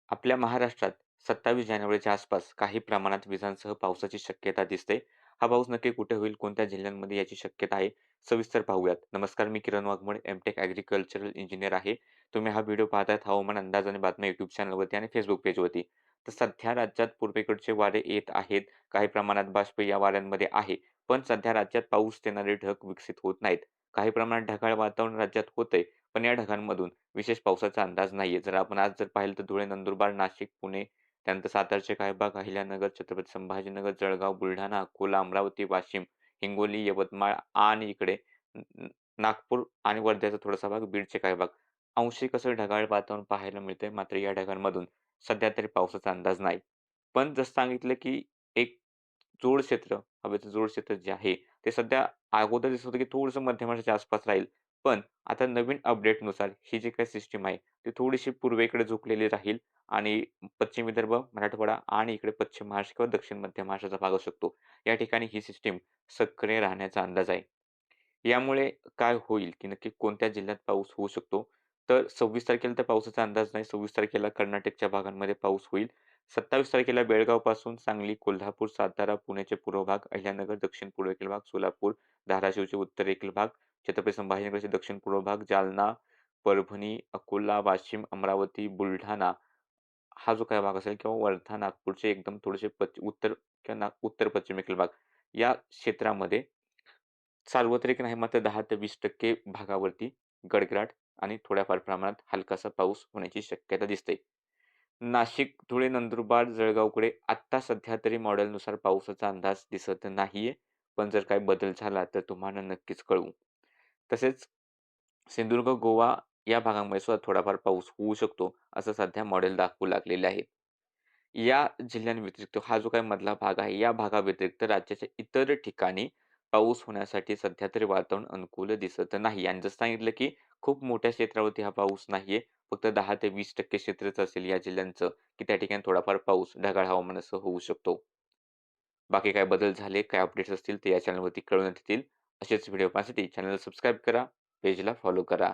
आपल्या महाराष्ट्रात 27 जानेवारीच्या आसपास काही प्रमाणात विजांसह पावसाची शक्यता दिसते. हा पाऊस नक्की कुठे होईल, कोणत्या जिल्ह्यांमध्ये याची शक्यता आहे, सविस्तर पाहूयात. नमस्कार, मी किरण वाघमोडे, एमटेक ॲग्रिकल्चरल इंजिनियर आहे. तुम्ही हा व्हिडिओ पाहताय हवामान अंदाज आणि बातम्या यूट्यूब चॅनलवरती आणि फेसबुक पेजवरती. तर सध्या राज्यात पूर्वेकडचे वारे येत आहेत. काही प्रमाणात बाष्प या वाऱ्यांमध्ये आहे. पण सध्या राज्यात पाऊस देणारे ढग विकसित होत नाहीत. काही प्रमाणात ढगाळ वातावरण राज्यात होतंय, पण या ढगांमधून विशेष पावसाचा अंदाज नाहीये. जर पाहिलं तर धुळे, नंदुरबार, नाशिक, पुणे, त्यानंतर सातारचे काही भाग, अहिल्यानगर, छत्रपती संभाजीनगर, जळगाव, बुलढाणा, अकोला, अमरावती, वाशिम, हिंगोली, यवतमाळ आणि इकडे न न नागपूर आणि वर्ध्याचा थोडासा भाग, बीडचे काही भाग. आंशिक असं ढगाळ वातावरण पाहायला मिळतंय. मात्र या ढगांमधून सध्या तरी पावसाचा अंदाज नाही. पण जसं सांगितलं, की एक जोड क्षेत्र, हवेचं जोड क्षेत्र जे आहे, ते सध्या अगोदर दिसत होतं, की थोडंसं मध्यमाच्या आसपास राहील. पण आता नवीन अपडेटनुसार ही जी काही सिस्टम आहे, ती थोडीशी पूर्वेकडे झुकलेली राहील आणि पश्चिम विदर्भ, मराठवाडा आणि इकडे पश्चिम महाराष्ट्र किंवा दक्षिण मध्य महाराष्ट्राचा भाग असू शकतो. या ठिकाणी ही सिस्टम सक्रिय राहण्याचा अंदाज आहे. यामुळे काय होईल, की नक्की कोणत्या जिल्ह्यात पाऊस होऊ शकतो? तर 26 तारखेला तर पावसाचा अंदाज नाही. 26 तारखेला कर्नाटकच्या भागांमध्ये पाऊस होईल. 27 तारखेला बेळगावपासून सांगली, कोल्हापूर, सातारा, पुण्याचे पूर्व भाग, अहिल्यानगर दक्षिण पूर्वेकडील भाग, सोलापूर, धाराशिवचे उत्तरेकडील भाग, छत्रपती संभाजीनगरचे दक्षिण पूर्व भाग, जालना, परभणी, अकोला, वाशिम, अमरावती, बुलढाणा हा जो काही भाग असेल किंवा वर्धा, नागपूरचे एकदम थोडेसे उत्तर किंवा उत्तर पश्चिमेकडील भाग या क्षेत्रामध्ये सार्वत्रिक नाही मात्र 10 ते 20% भागावरती गडगडाट आणि थोड्याफार प्रमाणात हलकासा पाऊस होण्याची शक्यता दिसते. नाशिक, धुळे, नंदुरबार, जळगावकडे आत्ता सध्या तरी मॉडेलनुसार पावसाचा अंदाज दिसत नाहीये. पण जर काही बदल झाला तर तुम्हाला नक्कीच कळवू. तसेच सिंधुदुर्ग, गोवा या भागांमध्ये सुद्धा थोडाफार पाऊस होऊ शकतो, असं सध्या मॉडेल दाखवू लागलेले आहेत. या जिल्ह्यांव्यतिरिक्त हा जो काही मधला भाग आहे, या भागाव्यतिरिक्त राज्याच्या इतर ठिकाणी पाऊस होण्यासाठी सध्या तरी वातावरण अनुकूल दिसत नाही. आणि जसं सांगितलं, की खूप मोठ्या क्षेत्रावरती हा पाऊस नाहीये. फक्त 10 ते 20% क्षेत्रच असेल या जिल्ह्यांचं, की त्या ठिकाणी थोडाफार पाऊस ढगाळ हवामानासह होऊ शकतो. बाकी काय बदल झाले, काय अपडेट्स असतील ते या चॅनलवरती कळवण्यात येतील. असेच व्हिडिओ पाहण्यासाठी चॅनलला सबस्क्राईब करा, पेजला फॉलो करा.